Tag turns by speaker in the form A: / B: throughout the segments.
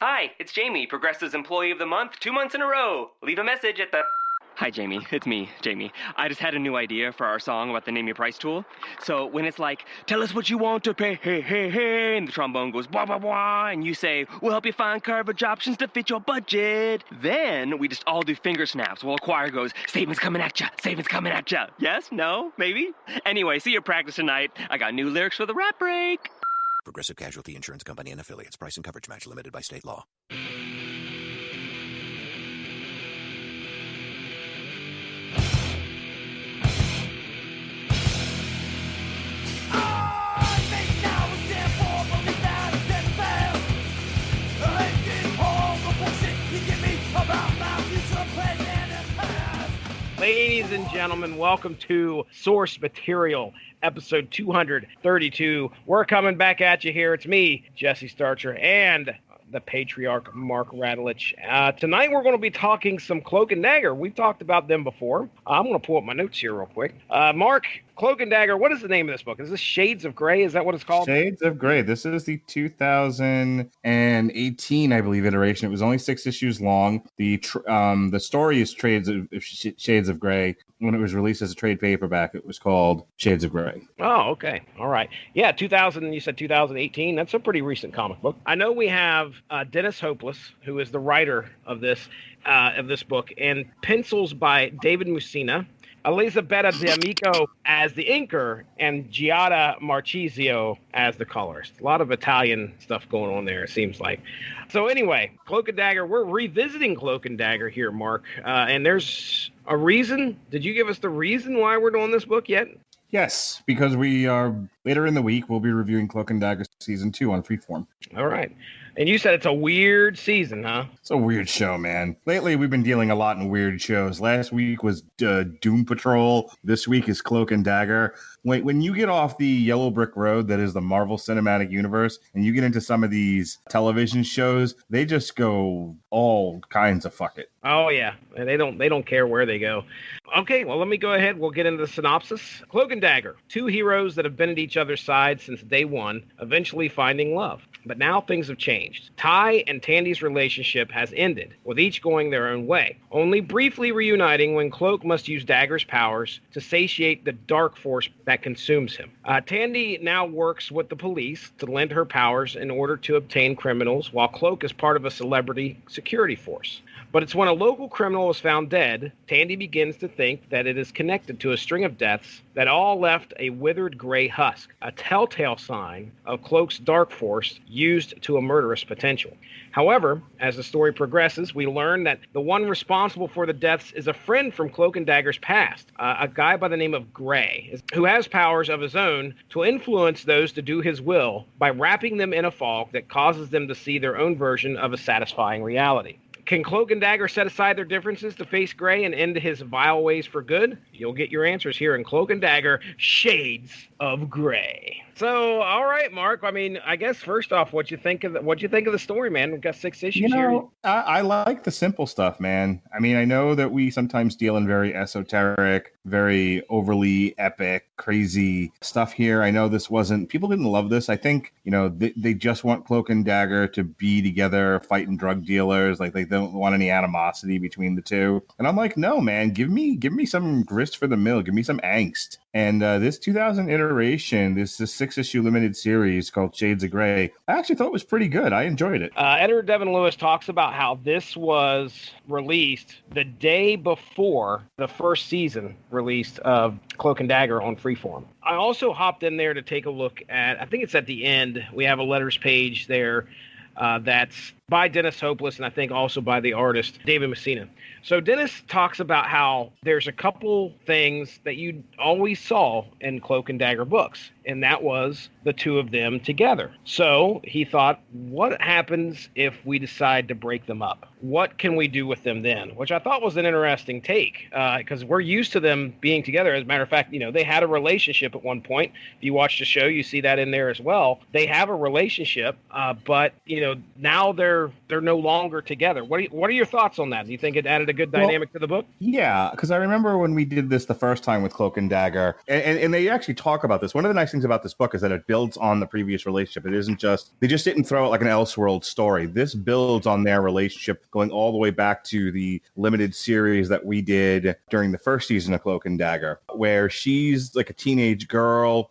A: Hi, it's Jamie, Progressive's Employee of the Month, 2 months in a row. Leave a message at the... Hi, Jamie. It's me, Jamie. I just had a new idea for our song about the Name Your Price tool. So when it's like, tell us what you want to pay, hey, hey, hey, and the trombone goes, blah, blah, blah, and you say, we'll help you find coverage options to fit your budget. Then we just all do finger snaps while a choir goes, statements coming at ya, statements coming at ya. Yes? No? Maybe? Anyway, see you practice tonight. I got new lyrics for the rap break.
B: Progressive Casualty Insurance Company and Affiliates. Price and coverage match limited by state law.
C: Ladies and gentlemen, welcome to Source Material, episode 232. We're coming back at you here. It's me, Jesse Starcher, and the patriarch, Mark Radulich. Tonight we're going to be talking some Cloak and Dagger. We've talked about them before. I'm going to pull up my notes here real quick. Mark, Cloak and Dagger, what is the name of this book? Is this Shades of Grey? Is that what it's called?
D: Shades of Grey. This is the 2018, I believe, iteration. It was only 6 issues long. The story is Shades of Grey. When it was released as a trade paperback, it was called Shades of Grey.
C: Oh, okay. All right. Yeah, 2000, you said 2018. That's a pretty recent comic book. I know we have Dennis Hopeless, who is the writer of this book, and pencils by David Mussina, Elisabetta D'Amico as the inker, and Giada Marchisio as the colorist. A lot of Italian stuff going on there, it seems like. So anyway, Cloak and Dagger, we're revisiting Cloak and Dagger here, Mark. And there's a reason. Did you give us the reason why we're doing this book yet?
D: Yes, because we are later in the week, we'll be reviewing Cloak and Dagger Season 2 on Freeform.
C: All right. And you said it's a weird season, huh?
D: It's a weird show, man. Lately, we've been dealing a lot in weird shows. Last week was Doom Patrol. This week is Cloak and Dagger. When you get off the yellow brick road that is the Marvel Cinematic Universe, and you get into some of these television shows, they just go all kinds of fuck it.
C: Oh, yeah. They don't care where they go. Okay, well, let me go ahead. We'll get into the synopsis. Cloak and Dagger, 2 heroes that have been at each other's side since day one, eventually finding love. But now things have changed. Ty and Tandy's relationship has ended, with each going their own way, only briefly reuniting when Cloak must use Dagger's powers to satiate the dark force that consumes him. Tandy now works with the police to lend her powers in order to obtain criminals, while Cloak is part of a celebrity security force. But it's when a local criminal is found dead, Tandy begins to think that it is connected to a string of deaths that all left a withered gray husk, a telltale sign of Cloak's dark force used to a murderous potential. However, as the story progresses, we learn that the one responsible for the deaths is a friend from Cloak and Dagger's past, a guy by the name of Gray, who has powers of his own to influence those to do his will by wrapping them in a fog that causes them to see their own version of a satisfying reality. Can Cloak and Dagger set aside their differences to face Gray and end his vile ways for good? You'll get your answers here in Cloak and Dagger, Shades of Grey. So, all right, Mark. I mean, I guess first off, what you think of the story, man? We've got 6 issues here.
D: I like the simple stuff, man. I mean, I know that we sometimes deal in very esoteric, very overly epic, crazy stuff here. I know this wasn't. People didn't love this. I think they just want Cloak and Dagger to be together, fighting drug dealers. Like they don't want any animosity between the two. And I'm like, no, man. Give me some grist for the mill. Give me some angst. And this 2000 iteration, this 6-issue limited series called Shades of Grey, I actually thought was pretty good. I enjoyed it.
C: Editor Devin Lewis talks about how this was released the day before the first season released of Cloak and Dagger on Freeform. I also hopped in there to take a look at, I think it's at the end, we have a letters page there that's by Dennis Hopeless, and I think also by the artist David Mussina. So Dennis talks about how there's a couple things that you always saw in Cloak and Dagger books, and that was the two of them together. So he thought, what happens if we decide to break them up? What can we do with them then? Which I thought was an interesting take, because we're used to them being together. As a matter of fact, they had a relationship at one point. If you watch the show, you see that in there as well. They have a relationship, but now they're they're no longer together. What are your thoughts on that? Do you think it added a good dynamic to the book?
D: Yeah, because I remember when we did this the first time with Cloak and Dagger, and they actually talk about this. One of the nice things about this book is that it builds on the previous relationship. It isn't just, they just didn't throw it like an Elseworld story. This builds on their relationship going all the way back to the limited series that we did during the first season of Cloak and Dagger, where she's like a teenage girl.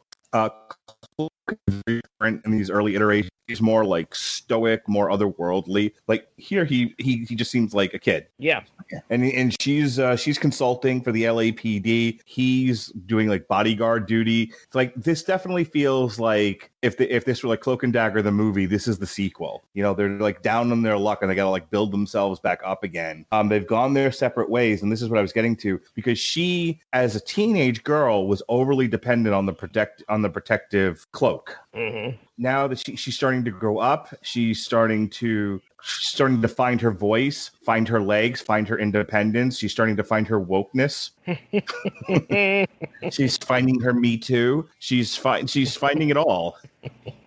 D: Different in these early iterations. He's more like stoic, more otherworldly. Like here, he just seems like a kid.
C: Yeah.
D: And she's consulting for the LAPD. He's doing like bodyguard duty. It's like this definitely feels like if this were like Cloak and Dagger the movie, this is the sequel. You know, they're like down on their luck and they gotta like build themselves back up again. They've gone their separate ways, and this is what I was getting to, because she, as a teenage girl, was overly dependent on the protective Cloak.
C: Mm-hmm.
D: Now that she's starting to grow up, she's starting to find her voice, find her legs, find her independence. She's starting to find her wokeness. She's finding her Me Too. She's finding it all.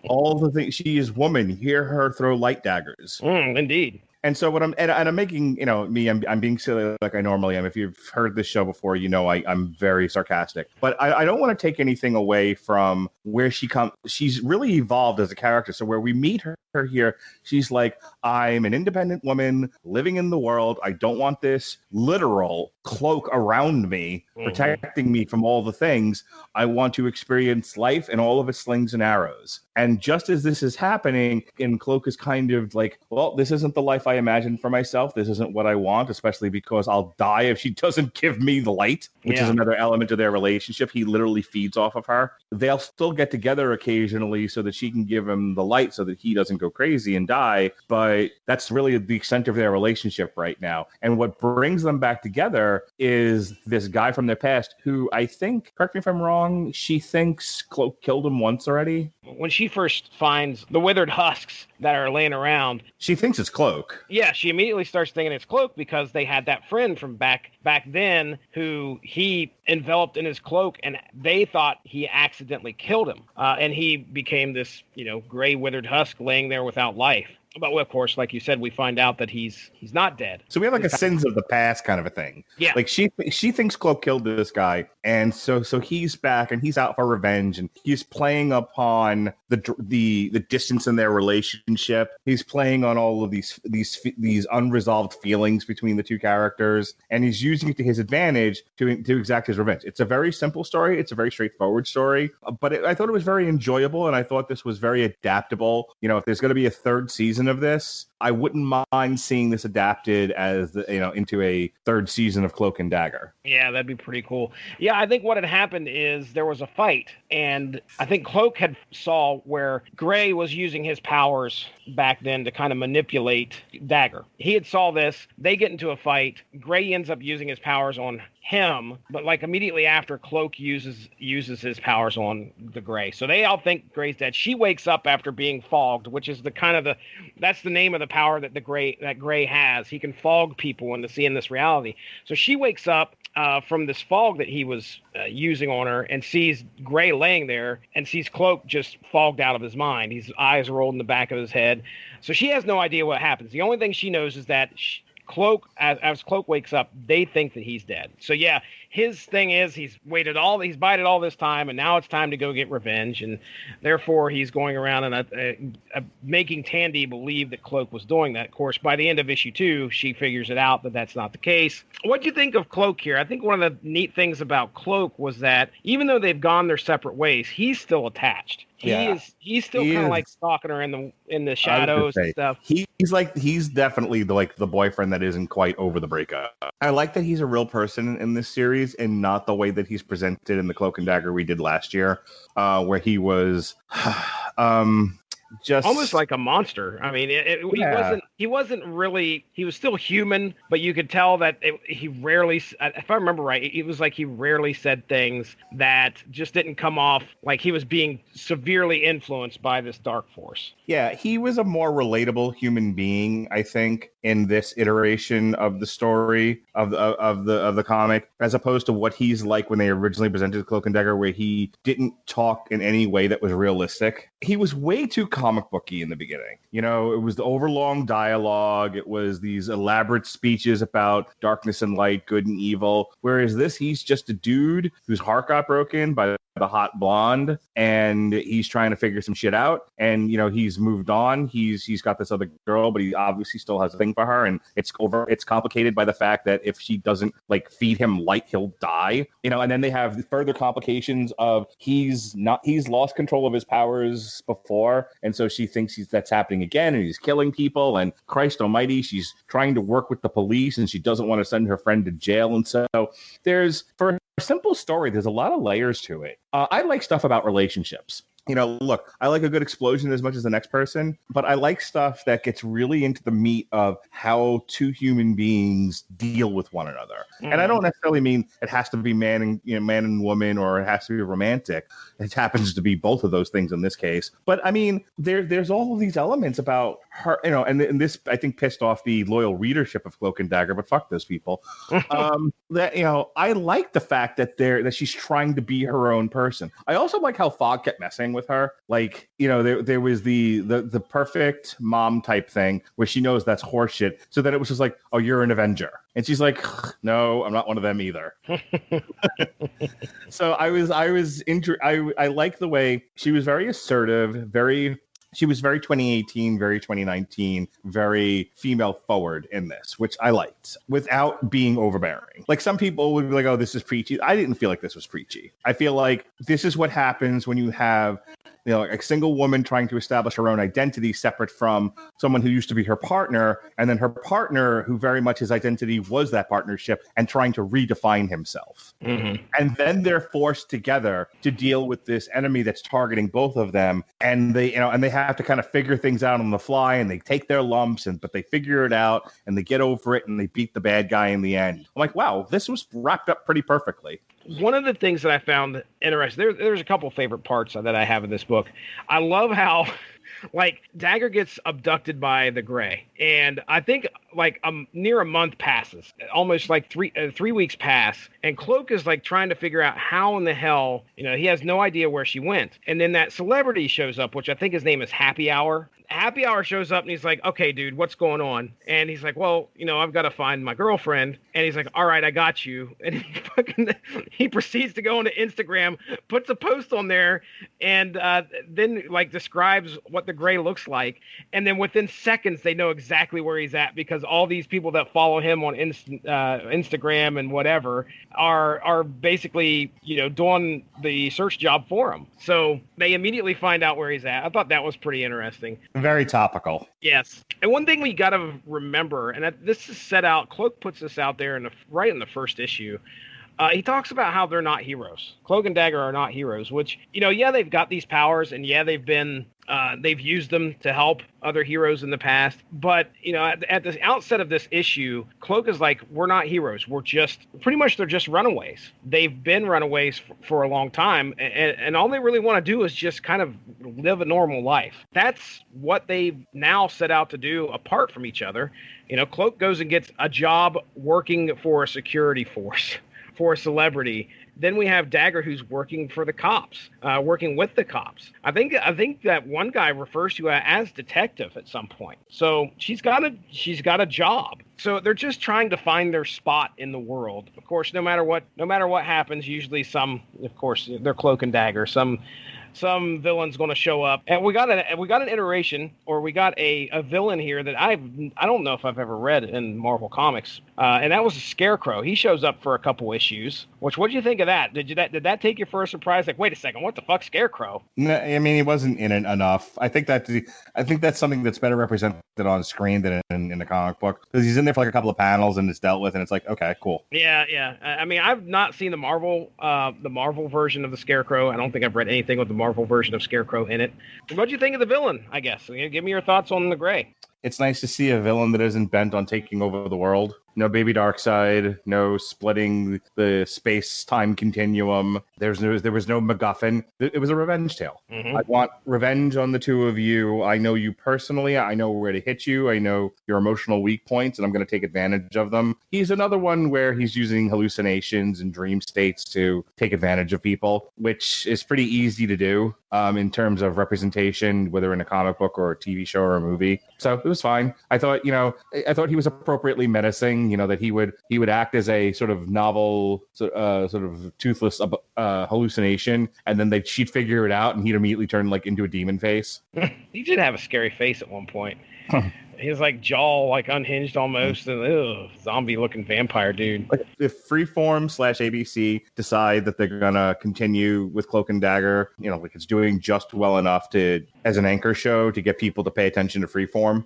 D: All the things. She is woman. Hear her throw light daggers.
C: Indeed.
D: And so what I'm making, you know, I'm being silly like I normally am. If you've heard this show before, you know I'm very sarcastic. But I don't want to take anything away from where she comes. She's really evolved as a character. So where we meet her here, she's like, I'm an independent woman living in the world. I don't want this literal cloak around me, protecting me from all the things. I want to experience life and all of its slings and arrows. And just as this is happening, and Cloak is kind of like, well, this isn't the life I imagined for myself. This isn't what I want, especially because I'll die if she doesn't give me the light, which is another element of their relationship. He literally feeds off of her. They'll still get together occasionally so that she can give him the light so that he doesn't go crazy and die. But that's really the extent of their relationship right now. And what brings them back together is this guy from their past who I think, correct me if I'm wrong, she thinks Cloak killed him once already.
C: When she first finds the withered husks that are laying around,
D: she thinks it's Cloak.
C: Yeah, she immediately starts thinking it's Cloak because they had that friend from back then who he enveloped in his cloak, and they thought he accidentally killed him. And he became this, gray withered husk laying there without life. But of course, like you said, we find out that he's not dead.
D: So we have like a sins of the past kind of a thing.
C: Yeah.
D: Like she thinks Cloak killed this guy, and so he's back and he's out for revenge, and he's playing upon the distance in their relationship. He's playing on all of these unresolved feelings between the two characters, and he's using it to his advantage to exact his revenge. It's a very simple story. It's a very straightforward story, but I thought it was very enjoyable, and I thought this was very adaptable. If there's going to be a third season of this, I wouldn't mind seeing this adapted as into a third season of Cloak and Dagger.
C: Yeah, that'd be pretty cool. Yeah, I think what had happened is there was a fight, and I think Cloak had saw where Gray was using his powers back then to kind of manipulate Dagger. He had saw this. They get into a fight. Gray ends up using his powers on him, but like immediately after, Cloak uses his powers on the Gray. So they all think Gray's dead. She wakes up after being fogged, which is that's the name of the power that Gray has. He can fog people into seeing this reality. So she wakes up from this fog that he was using on her and sees Gray laying there and sees Cloak just fogged out of his mind. His eyes rolled in the back of his head. So she has no idea what happens. The only thing she knows is that Cloak, as Cloak wakes up, they think that he's dead. So yeah, his thing is he's bided all this time, and now it's time to go get revenge, and therefore he's going around and making Tandy believe that Cloak was doing that. Of course, by the end of issue 2, she figures it out that that's not the case. What do you think of Cloak here? I think one of the neat things about Cloak was that even though they've gone their separate ways, he's still attached. He's still kind of like stalking her in the shadows and stuff.
D: He's definitely the boyfriend that isn't quite over the breakup. I like that he's a real person in this series and not the way that he's presented in the Cloak and Dagger we did last year, where he was just
C: almost like a monster. I mean, he wasn't really, he was still human, but you could tell that he rarely, if I remember right, it was like he rarely said things that just didn't come off like he was being severely influenced by this dark force.
D: Yeah, he was a more relatable human being, I think, in this iteration of the story of the comic, as opposed to what he's like when they originally presented Cloak and Dagger, where he didn't talk in any way that was realistic. He was way too comic booky in the beginning. It was the overlong dialogue. dialogue. It was these elaborate speeches about darkness and light, good and evil. Whereas this, he's just a dude whose heart got broken by the hot blonde, and he's trying to figure some shit out. And he's moved on. He's got this other girl, but he obviously still has a thing for her. And it's complicated by the fact that if she doesn't feed him light, he'll die. And then they have further complications of he's lost control of his powers before, and so she thinks that's happening again, and he's killing people. And Christ Almighty, she's trying to work with the police, and she doesn't want to send her friend to jail. And so for a simple story, there's a lot of layers to it. I like stuff about relationships. Look, I like a good explosion as much as the next person, but I like stuff that gets really into the meat of how two human beings deal with one another. Mm-hmm. And I don't necessarily mean it has to be man and woman, or it has to be romantic. It happens to be both of those things in this case. But I mean, there's all of these elements about her, and this I think pissed off the loyal readership of Cloak and Dagger, but fuck those people. I like the fact that she's trying to be her own person. I also like how Fogg kept messing with her. There was the perfect mom type thing where she knows that's horseshit. So then it was just like, oh, you're an Avenger. And she's like, no, I'm not one of them either. So I like the way she was very assertive, she was very 2018, very 2019, very female forward in this, which I liked, without being overbearing. Some people would be like, oh, this is preachy. I didn't feel like this was preachy. I feel like this is what happens when you have a single woman trying to establish her own identity separate from someone who used to be her partner, and then her partner, who very much his identity was that partnership, and trying to redefine himself. Mm-hmm. And then they're forced together to deal with this enemy that's targeting both of them, and they have to kind of figure things out on the fly, and they take their lumps, but they figure it out, and they get over it, and they beat the bad guy in the end. I'm like, wow, this was wrapped up pretty perfectly.
C: One of the things that I found interesting, there's a couple favorite parts that I have in this book. I love how, Dagger gets abducted by the Gray, and I think near a month passes, almost 3 weeks pass, and Cloak is trying to figure out how in the hell, he has no idea where she went. And then that celebrity shows up, which I think his name is Happy Hour. Happy Hour shows up and he's like, okay, dude, what's going on? And he's like, well, I've got to find my girlfriend. And he's like, all right, I got you. And he proceeds to go onto Instagram, puts a post on there, and then describes what the Gray looks like. And then within seconds, they know exactly where he's at, because all these people that follow him on Instagram and whatever are basically, doing the search job for him. So they immediately find out where he's at. I thought that was pretty interesting.
D: Very topical.
C: Yes. And one thing we got to remember, and this is set out, Cloak puts this out there right in the first issue. He talks about how they're not heroes. Cloak and Dagger are not heroes, which, they've got these powers, and they've used them to help other heroes in the past. But, at the outset of this issue, Cloak is like, we're not heroes. We're they're just runaways. They've been runaways for a long time. And all they really want to do is just kind of live a normal life. That's what they've now set out to do apart from each other. Cloak goes and gets a job working for a security force, for a celebrity. Then we have Dagger, who's working for the cops, working with the cops. I think that one guy refers to her as detective at some point. So she's got a job. So they're just trying to find their spot in the world. Of course, no matter what happens, usually they're Cloak and Dagger. Some villain's going to show up, and we got an iteration, or we got a villain here that I don't know if I've ever read in Marvel Comics, and that was a Scarecrow. He shows up for a couple issues. What do you think of that? Did that take you for a surprise? Wait a second, what the fuck, Scarecrow?
D: No, I mean, he wasn't in it enough. I think that's something that's better represented on screen than in the comic book, because he's in there for a couple of panels and it's dealt with, and it's like, okay, cool.
C: Yeah. I mean, I've not seen the Marvel version of the Scarecrow. I don't think I've read anything with the Marvel version of Scarecrow in it. What do you think of the villain, I guess? Give me your thoughts on the Gray.
D: It's nice to see a villain that isn't bent on taking over the world. No baby Darkseid, no splitting the space-time continuum. There was no MacGuffin. It was a revenge tale.
C: Mm-hmm.
D: I want revenge on the two of you. I know you personally. I know where to hit you. I know your emotional weak points, and I'm going to take advantage of them. He's another one where he's using hallucinations and dream states to take advantage of people, which is pretty easy to do in terms of representation, whether in a comic book or a TV show or a movie. So it was fine. I thought he was appropriately menacing. That he would act as a sort of novel, sort of toothless hallucination, and then she'd figure it out, and he'd immediately turn like into a demon face.
C: He did have a scary face at one point. His like jaw like unhinged almost, and zombie looking vampire dude.
D: If Freeform / ABC decide that they're gonna continue with Cloak and Dagger, like it's doing just well enough as an anchor show to get people to pay attention to Freeform,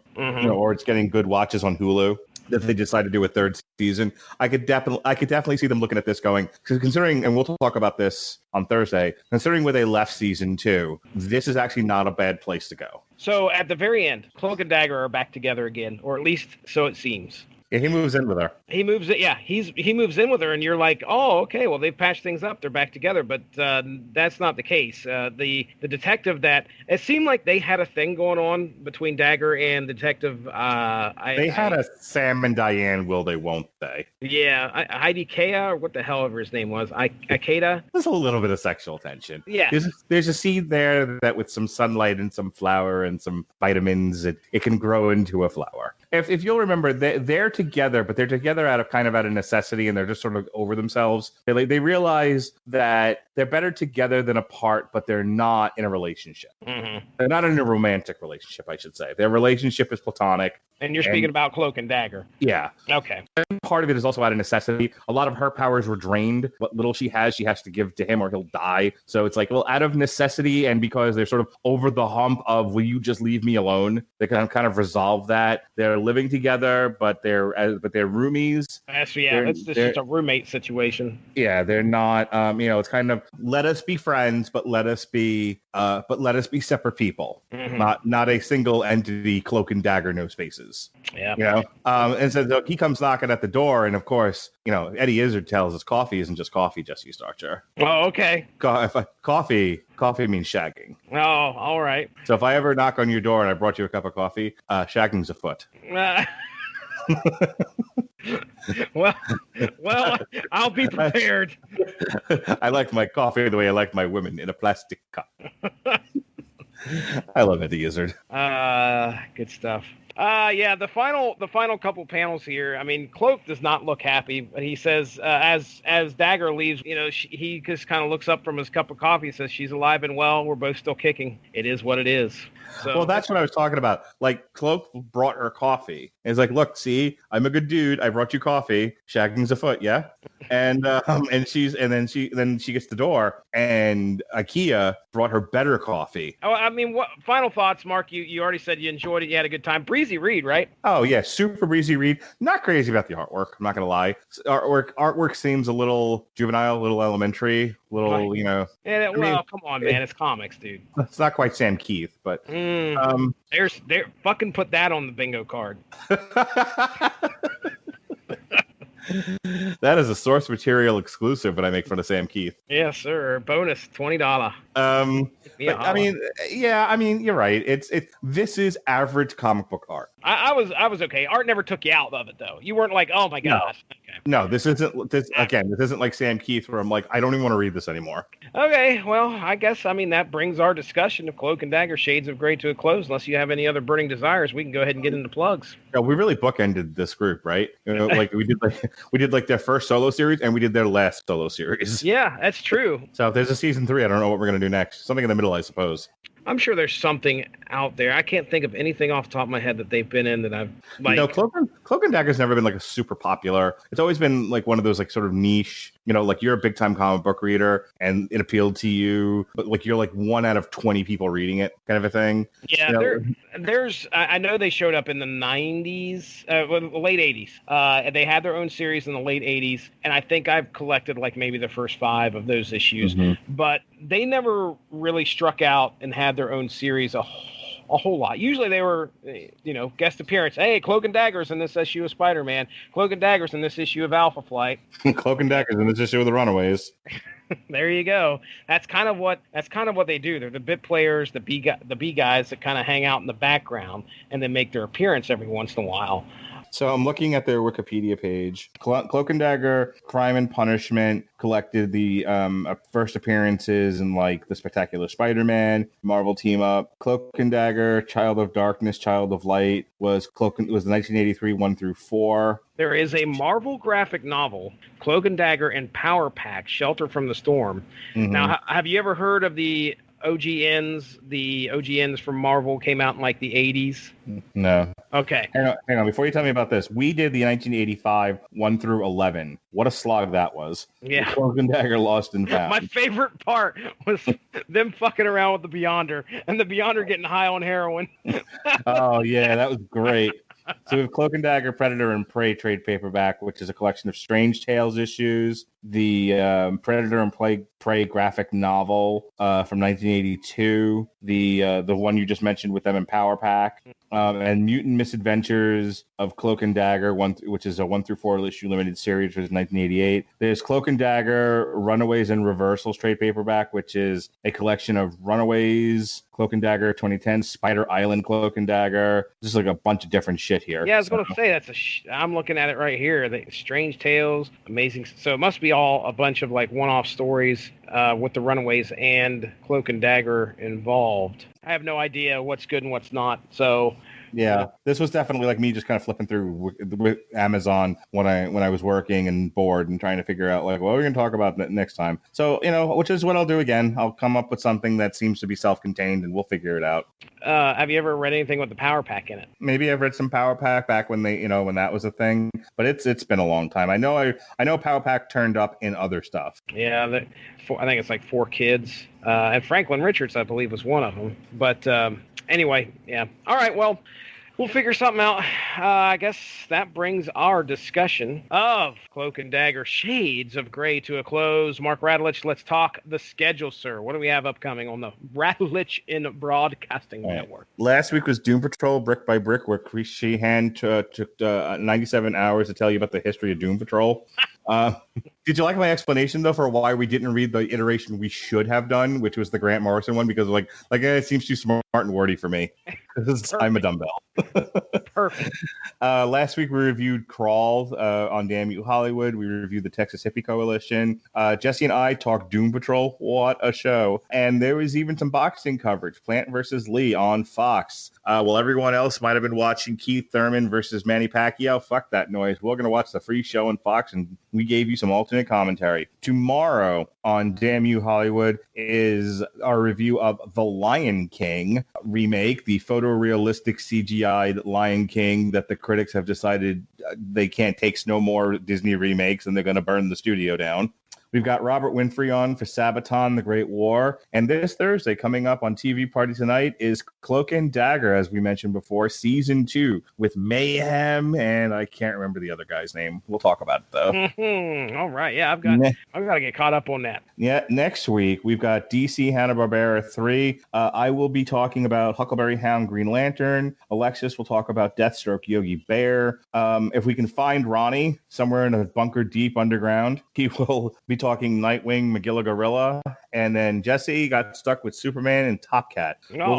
D: or it's getting good watches on Hulu. If they decide to do a third season, I could definitely see them looking at this going, because considering, and we'll talk about this on Thursday, considering where they left season 2, this is actually not a bad place to go.
C: So at the very end, Cloak and Dagger are back together again, or at least so it seems.
D: Yeah, he moves in with her.
C: He moves in with her, and you're like, oh, okay, well, they've patched things up. They're back together, but that's not the case. The detective it seemed like they had a thing going on between Dagger and Detective. They
D: had a Sam and Diane will they, won't they?
C: Yeah, Heidi Kea, or what the hell ever his name was. Ikeda?
D: There's a little bit of sexual tension.
C: Yeah.
D: There's a seed there that with some sunlight and some flour and some vitamins, it can grow into a flower. If you'll remember, they're together, but they're together out of necessity, and they're just sort of over themselves. They realize that they're better together than apart, but they're not in a relationship. Mm-hmm. They're not in a romantic relationship, I should say. Their relationship is platonic.
C: And you're speaking about Cloak and Dagger.
D: Yeah.
C: Okay.
D: And part of it is also out of necessity. A lot of her powers were drained. What little she has to give to him or he'll die. So it's like, well, out of necessity, and because they're sort of over the hump of, will you just leave me alone? They kind of resolve that. They're living together, but they're roomies.
C: It's just a roommate situation.
D: Yeah, they're not. It's kind of, let us be friends, but let us be separate people. Mm-hmm. Not a single entity. Cloak and Dagger, no spaces.
C: Yeah.
D: And so he comes knocking at the door, and of course, Eddie Izzard tells us coffee isn't just coffee, Jesse Starcher.
C: Oh, okay.
D: Coffee means shagging.
C: Oh, all right.
D: So if I ever knock on your door and I brought you a cup of coffee, shagging's afoot.
C: Well, I'll be prepared.
D: I like my coffee the way I like my women, in a plastic cup. I love Eddie Izzard.
C: Good stuff. The final couple panels here. I mean, Cloak does not look happy, but he says, as Dagger leaves, he just kind of looks up from his cup of coffee and says, "She's alive and well. We're both still kicking. It is what it is." So,
D: well, that's what I was talking about. Like, Cloak brought her coffee. And he's like, "Look, see, I'm a good dude. I brought you coffee. Shagging's afoot, yeah." And then she gets the door, and IKEA brought her better coffee.
C: Oh, I mean, what final thoughts, Mark? You already said you enjoyed it. You had a good time. Breezy read, right?
D: Oh yeah, super breezy read. Not crazy about the artwork. I'm not gonna lie. Artwork seems a little juvenile, a little elementary, little
C: right. Come on, man, it's comics, dude.
D: It's not quite Sam Keith, but
C: there's fucking put that on the bingo card.
D: That is a source material exclusive when I make fun of Sam Keith.
C: Yes, sir. Bonus $20.
D: I mean, you're right. This is average comic book art.
C: I was okay. Art never took you out of it, though. You weren't like, oh my gosh.
D: No, this isn't like Sam Keith, where I'm like, I don't even want to read this anymore.
C: Okay, well, I guess that brings our discussion of Cloak and Dagger Shades of Grey to a close. Unless you have any other burning desires, we can go ahead and get into plugs.
D: Yeah, we really bookended this group, right? Like we did like their first solo series, and we did their last solo series.
C: Yeah, that's true.
D: So if there's a season 3, I don't know what we're gonna do next. Something in the middle, I suppose.
C: I'm sure there's something out there. I can't think of anything off the top of my head that they've been in that I've like.
D: Cloak and Dagger's never been like a super popular. It's always been like one of those like sort of niche. Like you're a big time comic book reader and it appealed to you, but like you're like 1 out of 20 people reading it, kind of a thing.
C: Yeah, there's. I know they showed up in the 90s, late 80s. They had their own series in the late 80s, and I think I've collected like maybe the first 5 of those issues, but they never really struck out and had their own series a whole lot. Usually they were, guest appearance. Hey, Cloak and Dagger's in this issue of Spider-Man. Cloak and Dagger's in this issue of Alpha Flight.
D: Cloak and Dagger's in this issue of the Runaways.
C: There you go. That's kind of what they do. They're the bit players, the B guys that kind of hang out in the background and then make their appearance every once in a while.
D: So I'm looking at their Wikipedia page. Cloak and Dagger, Crime and Punishment collected the first appearances in like the Spectacular Spider-Man, Marvel Team Up. Cloak and Dagger, Child of Darkness, Child of Light was the 1983 1-4.
C: There is a Marvel graphic novel, Cloak and Dagger and Power Pack, Shelter from the Storm. Mm-hmm. Now, have you ever heard of the OGNs? The OGNs from Marvel came out in like the 80s?
D: No.
C: Okay.
D: Hang on. Before you tell me about this, we did the 1985 1-11. What a slog that was.
C: Yeah.
D: Cloak and Dagger Lost and Found.
C: My favorite part was them fucking around with the Beyonder and the Beyonder getting high on heroin.
D: Oh, yeah. That was great. So we have Cloak and Dagger, Predator, and Prey trade paperback, which is a collection of Strange Tales issues, the Predator and Prey graphic novel from 1982, the one you just mentioned with them in Power Pack, and Mutant Misadventures of Cloak and Dagger, which is a 1-4 issue limited series, which is 1988. There's Cloak and Dagger, Runaways and Reversals trade paperback, which is a collection of Runaways, Cloak and Dagger 2010, Spider Island Cloak and Dagger, just like a bunch of different shit here.
C: Yeah, I was going to say, I'm looking at it right here. The Strange Tales, amazing. So it must be all a bunch of like one-off stories with the Runaways and Cloak and Dagger involved. I have no idea what's good and what's not. So
D: yeah, this was definitely like me just kind of flipping through with Amazon when I was working and bored and trying to figure out like what we're going to talk about next time. So, which is what I'll do again. I'll come up with something that seems to be self-contained and we'll figure it out.
C: Have you ever read anything with the Power Pack in it?
D: Maybe I've read some Power Pack back when when that was a thing, but it's been a long time. I know Power Pack turned up in other stuff.
C: Yeah, I think it's like 4 Kids. And Franklin Richards, I believe, was one of them. But anyway, yeah. All right, well, we'll figure something out. I guess that brings our discussion of Cloak and Dagger Shades of Grey to a close. Mark Radulich, let's talk the schedule, sir. What do we have upcoming on the Radulich in Broadcasting Network?
D: Last week was Doom Patrol Brick by Brick, where Chris Sheehan took 97 hours to tell you about the history of Doom Patrol. Did you like my explanation, though, for why we didn't read the iteration we should have done, which was the Grant Morrison one? Because it seems too smart and wordy for me. I'm a dumbbell.
C: Perfect.
D: Last week we reviewed Crawl on Damn You Hollywood. We reviewed the Texas Hippie Coalition. Jesse and I talked Doom Patrol. What a show. And there was even some boxing coverage. Plant versus Lee on Fox. While everyone else might have been watching Keith Thurman versus Manny Pacquiao, fuck that noise. We're going to watch the free show on Fox, and we gave you some alternate commentary. Tomorrow on Damn You Hollywood is our review of The Lion King remake, the photorealistic CGI Lion King that the critics have decided they can't take no more Disney remakes and they're going to burn the studio down. We've got Robert Winfrey on for Sabaton, The Great War. And this Thursday, coming up on TV Party Tonight, is Cloak and Dagger, as we mentioned before, Season 2, with Mayhem, and I can't remember the other guy's name. We'll talk about it, though.
C: All right, yeah, I've got to get caught up on that.
D: Yeah, next week, we've got DC Hanna-Barbera 3. I will be talking about Huckleberry Hound, Green Lantern. Alexis will talk about Deathstroke, Yogi Bear. If we can find Ronnie somewhere in a bunker deep underground, he will be talking Nightwing, Magilla Gorilla, and then Jesse got stuck with Superman and Top Cat. No. Will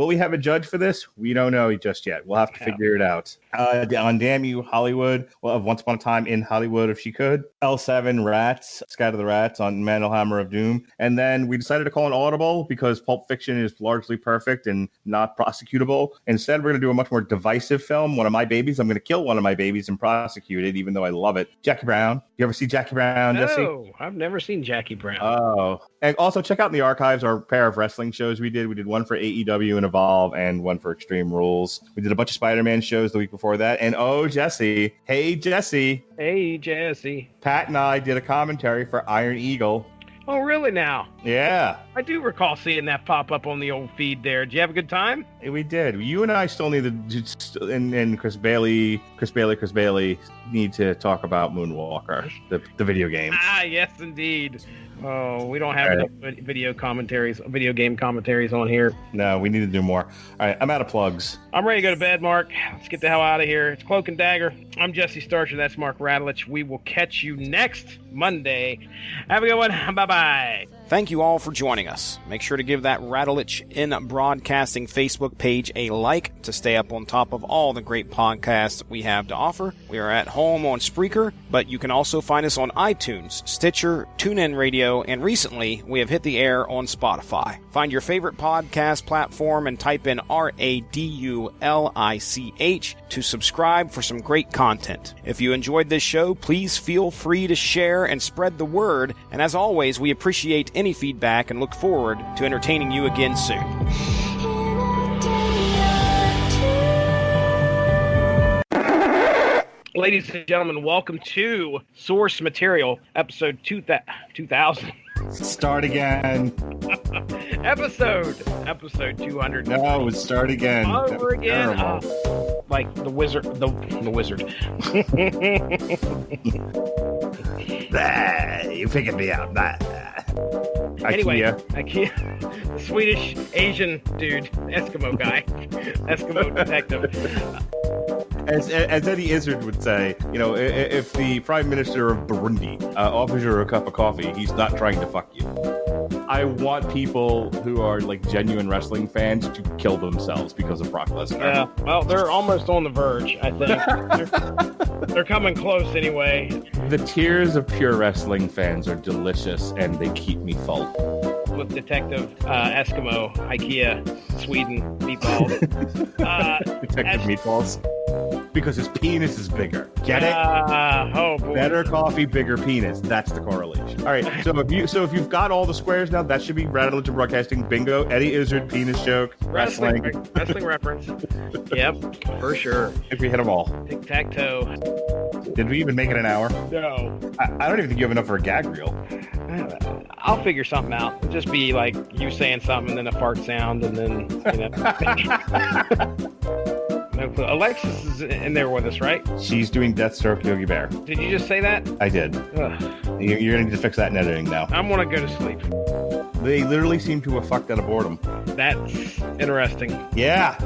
D: we have a judge for this? We don't know just yet. We'll have to figure it out. On Damn You Hollywood, we'll have Once Upon a Time in Hollywood if she could. L7 Rats, Scatter the Rats on Mandel Hammer of Doom. And then we decided to call an audible because Pulp Fiction is largely perfect and not prosecutable. Instead, we're going to do a much more divisive film, One of My Babies. I'm going to kill one of my babies and prosecute it, even though I love it. Jackie Brown. You ever see Jackie Brown, Jesse?
C: No, I've never seen Jackie Brown.
D: Oh. And also check out in the archives our pair of wrestling shows we did. We did one for AEW and Evolve and one for Extreme Rules. We did a bunch of Spider-Man shows the week before that. And Jesse. Hey, Jesse.
C: Hey, Jesse.
D: Pat and I did a commentary for Iron Eagle.
C: Oh, really now?
D: Yeah.
C: I do recall seeing that pop up on the old feed there. Did you have a good time?
D: We did. You and I still need to, and Chris Bailey need to talk about Moonwalker, the video game.
C: Ah, yes, indeed. Oh, we don't have enough video game commentaries on here.
D: No, we need to do more. All right, I'm out of plugs.
C: I'm ready to go to bed, Mark. Let's get the hell out of here. It's Cloak and Dagger. I'm Jesse Starcher. That's Mark Radulich. We will catch you next Monday. Have a good one. Bye-bye.
E: Thank you all for joining us. Make sure to give that Radulich in Broadcasting Facebook page a like to stay up on top of all the great podcasts we have to offer. We are at home on Spreaker, but you can also find us on iTunes, Stitcher, TuneIn Radio, and recently we have hit the air on Spotify. Find your favorite podcast platform and type in RADULICH to subscribe for some great content. If you enjoyed this show, please feel free to share and spread the word. And as always, we appreciate any feedback and look forward to entertaining you again soon.
C: Ladies and gentlemen, welcome to Source Material, episode 2000.
D: Start again.
C: episode 200.
D: No, start again.
C: Over again. Like the wizard. The wizard.
D: You figured me out.
C: Anyway, IKEA, the Swedish Asian dude, Eskimo guy, Eskimo detective.
D: As Eddie Izzard would say, if the Prime Minister of Burundi offers you a cup of coffee, he's not trying to fuck you. I want people who are like genuine wrestling fans to kill themselves because of Brock Lesnar.
C: Yeah, well, they're almost on the verge, I think. They're coming close anyway.
D: The tears of pure wrestling fans are delicious, and they keep me full.
C: With Detective Eskimo, IKEA, Sweden, meatballs.
D: Detective Meatballs. Because his penis is bigger. Get it?
C: Oh boy.
D: Better coffee, bigger penis. That's the correlation. All right. So if you've got all the squares now, that should be Radulich and Broadcasting bingo. Eddie Izzard penis joke. Wrestling
C: reference. Yep, for sure.
D: If we hit them all.
C: Tic tac toe.
D: Did we even make it an hour?
C: No.
D: I don't even think you have enough for a gag reel.
C: I'll figure something out. It'll just be like you saying something and then a fart sound and then No clue. Alexis is in there with us, right?
D: She's doing Deathstroke Yogi Bear.
C: Did you just say that?
D: I did.
C: Ugh.
D: You're going to need to fix that in editing now.
C: I'm going to go to sleep.
D: They literally seem to have fucked out of boredom.
C: That's interesting.
D: Yeah.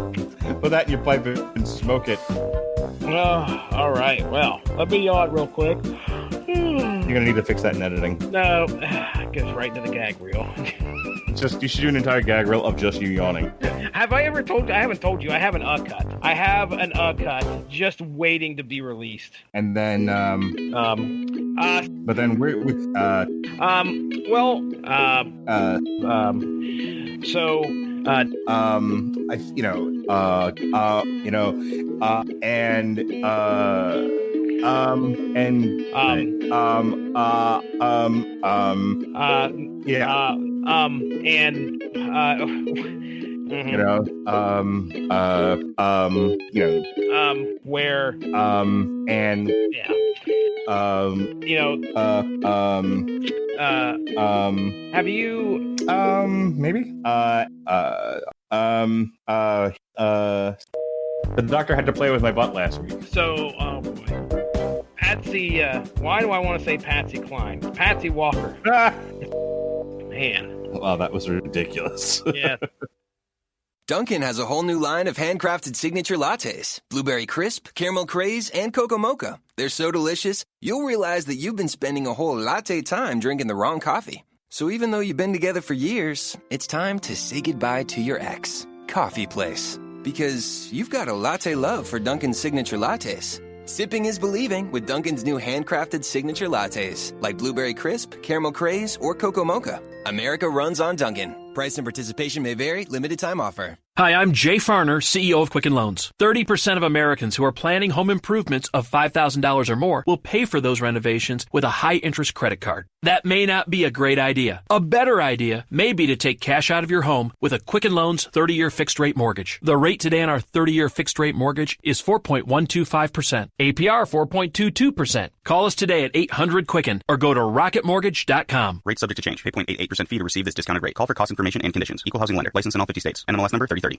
D: Put that in your pipe and smoke it.
C: Oh, all right. Well, let me yawn real quick.
D: You're going to need to fix that in editing.
C: No. It goes right into the gag reel.
D: You should do an entire gag reel of just you yawning.
C: Have I ever told you? I haven't told you. I have an cut. I have an cut just waiting to be released.
D: And then, but then we're with,
C: so, where,
D: and,
C: yeah, have you,
D: maybe, the doctor had to play with my butt last week.
C: So, oh boy. Patsy, why do I want to say Patsy Cline? Patsy Walker. Man.
D: Wow, that was ridiculous.
C: Yeah.
F: Dunkin' has a whole new line of handcrafted signature lattes. Blueberry Crisp, Caramel Craze, and Cocoa Mocha. They're so delicious, you'll realize that you've been spending a whole latte time drinking the wrong coffee. So even though you've been together for years, it's time to say goodbye to your ex, Coffee Place. Because you've got a latte love for Dunkin's signature lattes. Sipping is believing with Dunkin's new handcrafted signature lattes, like Blueberry Crisp, Caramel Craze, or Cocoa Mocha. America runs on Dunkin'. Price and participation may vary. Limited time offer.
G: Hi, I'm Jay Farner, CEO of Quicken Loans. 30% of Americans who are planning home improvements of $5,000 or more will pay for those renovations with a high-interest credit card. That may not be a great idea. A better idea may be to take cash out of your home with a Quicken Loans 30-year fixed-rate mortgage. The rate today on our 30-year fixed-rate mortgage is 4.125%. APR 4.22%. Call us today at 800-QUICKEN or go to rocketmortgage.com.
H: Rate subject to change. 8.88% fee to receive this discounted rate. Call for cost information and conditions. Equal housing lender. License in all 50 states. NMLS number 3030.